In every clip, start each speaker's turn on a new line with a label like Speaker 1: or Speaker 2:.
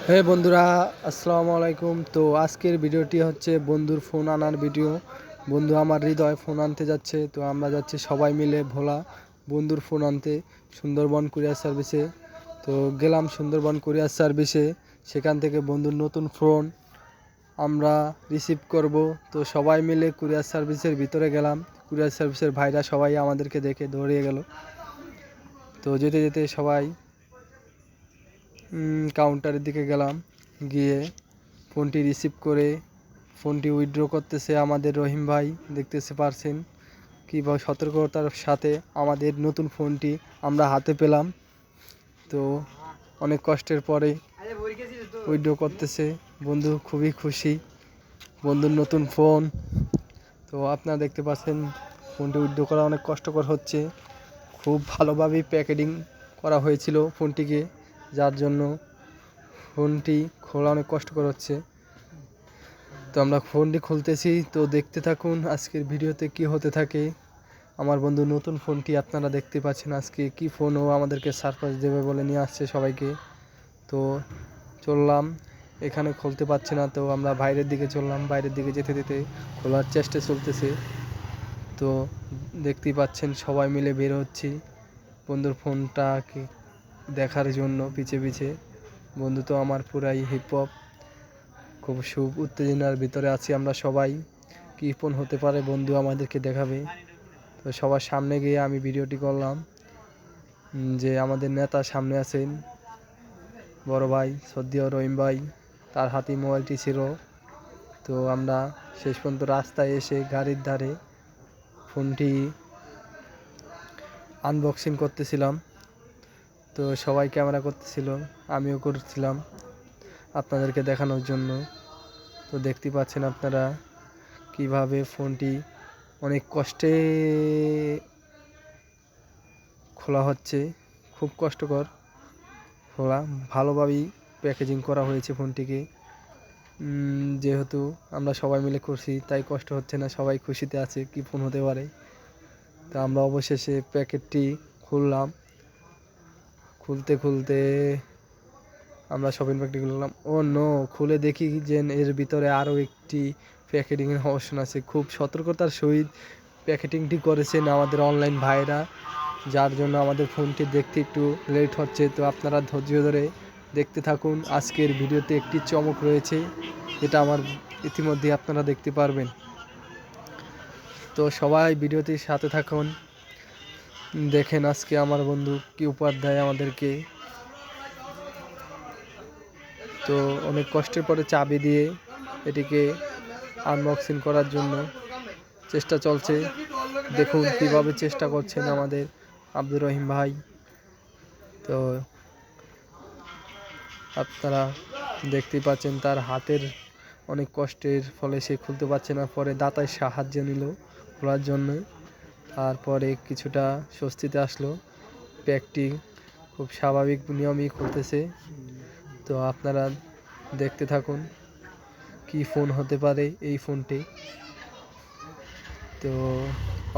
Speaker 1: হে বন্ধুরা, আসসালামু আলাইকুম। তো আজকের ভিডিওটি হচ্ছে বন্ধুর ফোন আনার ভিডিও। বন্ধু আমার হৃদয় ফোন আনতে যাচ্ছে, তো আমরা যাচ্ছি সবাই মিলে ভোলা বন্ধুর ফোন আনতে সুন্দরবন কুরিয়ার সার্ভিসে। তো গেলাম সুন্দরবন কুরিয়ার সার্ভিসে, সেখান থেকে বন্ধুর নতুন ফোন আমরা রিসিভ করব। তো সবাই মিলে কুরিয়ার সার্ভিসের ভিতরে গেলাম। কুরিয়ার সার্ভিসের ভাইরা সবাই আমাদেরকে দেখে দৌড়িয়ে গেল। তো যেতে যেতে সবাই কাউন্টারের দিকে গেলাম, গিয়ে ফোনটি রিসিভ করে ফোনটি উইথড্র করতেছে আমাদের রহিম ভাই। দেখতেছে পারছেন কীভাবে সতর্কতার সাথে আমাদের নতুন ফোনটি আমরা হাতে পেলাম। তো অনেক কষ্টের পরে উইথড্র করতেছে বন্ধু, খুবই খুশি বন্ধুর নতুন ফোন। তো আপনারা দেখতে পাচ্ছেন ফোনটি উইথড্র করা অনেক কষ্টকর হচ্ছে। খুব ভালোভাবেই প্যাকেটিং করা হয়েছিল ফোনটিকে, যার জন্য ফোনটি খোলা অনেক কষ্টকর হচ্ছে। তো আমরা ফোনটি খুলতেছি, তো দেখতে থাকুন আজকের ভিডিওতে কি হতে থাকে। আমার বন্ধু নতুন ফোনটি আপনারা দেখতে পাচ্ছেন, আজকে কি ফোন ও আমাদেরকে সারপ্রাইজ দেবে বলে নিয়ে আসছে সবাইকে। তো চললাম, এখানে খুলতে পারছে না, তো আমরা বাইরের দিকে চললাম। বাইরের দিকে যেতে যেতে খোলার চেষ্টা চলতেছে। তো দেখতেই পাচ্ছেন সবাই মিলে বের হচ্ছি বন্ধুর ফোনটাকে দেখার জন্য পিছে পিছে। বন্ধু তো আমার পুরাই হিপহপ, খুব উত্তেজনার ভিতরে আছি আমরা সবাই। কী ফোন হতে পারে বন্ধু আমাদেরকে দেখাবে। তো সবার সামনে গিয়ে আমি ভিডিওটি করলাম, যে আমাদের নেতা সামনে আছেন বড় ভাই সদ্য রহিম ভাই, তার হাতে মোবাইলটি ছিল। তো আমরা শেষ পর্যন্ত রাস্তায় এসে গাড়ির ধারে ফোনটি আনবক্সিং করতেছিলাম। তো সবাই ক্যামেরা করতেছিল, আমিও করছিলাম আপনাদেরকে দেখানোর জন্য। তো দেখতে পাচ্ছেন আপনারা কিভাবে ফোনটি অনেক কষ্টে খোলা হচ্ছে, খুব কষ্টকর খোলা। ভালোভাবেই প্যাকেজিং করা হয়েছে ফোনটিকে, যেহেতু আমরা সবাই মিলে করছি তাই কষ্ট হচ্ছে না, সবাই খুশিতে আছে কি ফোন হতে পারে। তো আমরা অবশেষে প্যাকেটটি খুললাম। খুলতে খুলতে আমরা শপিং প্যাকটি খুললাম। ও নো, খুলে দেখি যে এর ভিতরে আরও একটি প্যাকেটিংয়ের অপশন আছে। খুব সতর্কতার সহিত প্যাকেটিংটি করেছেন আমাদের অনলাইন ভাইরা, যার জন্য আমাদের ফোনটি দেখতে একটু লেট হচ্ছে। তো আপনারা ধৈর্য ধরে দেখতে থাকুন। আজকের ভিডিওতে একটি চমক রয়েছে, যেটা আমার ইতিমধ্যে আপনারা দেখতে পারবেন। তো সবাই ভিডিওটির সাথে থাকুন, দেখেন আজকে আমার বন্ধু কি উপহার দেয় আমাদেরকে। তো অনেক কষ্টের পরে চাবি দিয়ে এটিকে আনবক্সিং করার জন্য চেষ্টা চলছে। দেখুন কীভাবে চেষ্টা করছেন আমাদের আব্দুর রহিম ভাই। তো আপনারা দেখতেই পাচ্ছেন তার হাতের অনেক কষ্টের ফলে সে খুলতে পারছে না, পরে দাতায় সাহায্য নিল খোলার জন্য। তারপরে কিছুটা স্বস্তিতে আসলো, প্যাকটি খুব স্বাভাবিক নিয়মেই খুলতেছে। তো আপনারা দেখতে থাকুন কি ফোন হতে পারে এই ফোনটি। তো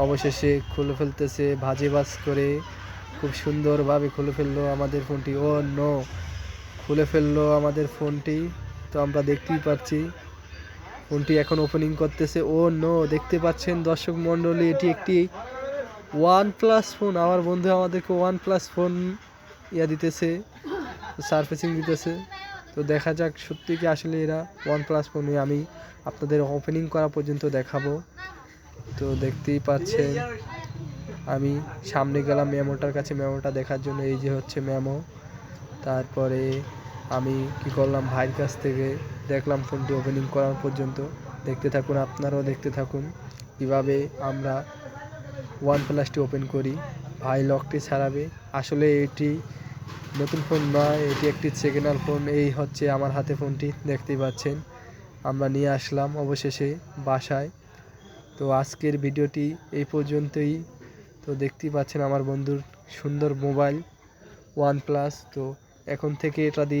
Speaker 1: অবশেষে খুলে ফেলতেছে, ভাজে ভাজ করে খুব সুন্দরভাবে খুলে ফেললো আমাদের ফোনটি। ও নো, খুলে ফেললো আমাদের ফোনটি। তো আমরা দেখতেই পাচ্ছি ফোনটি এখন ওপেনিং করতেছে। ও নো, দেখতে পাচ্ছেন দর্শক মণ্ডলী, এটি একটি OnePlus ফোন। আমার বন্ধু আমাদেরকে OnePlus ফোন দিতেছে, সারফেসিং দিতেছে। তো দেখা যাক সত্যি কি আসলে এরা OnePlus ফোনে, আমি আপনাদের ওপেনিং করা পর্যন্ত দেখাবো। তো দেখতেই পাচ্ছেন আমি সামনে গেলাম মেমোটার কাছে, মেমোটা দেখার জন্য। এই যে হচ্ছে মেমো। তারপরে আমি কি করলাম, ভাইয়ের কাছ থেকে দেখলাম ফোনটি ওপেনিং করার পর্যন্ত। দেখতে থাকুন, আপনারাও দেখতে থাকুন কীভাবে আমরা OnePlusটি ওপেন করি। ভাই লকটি ছাড়াবে। আসলে এটি নতুন ফোন নয়, এটি একটি সেকেন্ড হ্যান্ড ফোন। এই হচ্ছে আমার হাতে ফোনটি, দেখতেই পাচ্ছেন। আমরা নিয়ে আসলাম অবশেষে বাসায়। তো আজকের ভিডিওটি এই পর্যন্তই। তো দেখতেই পাচ্ছেন আমার বন্ধুর সুন্দর মোবাইল OnePlus। তো এখন থেকে এটা দিয়ে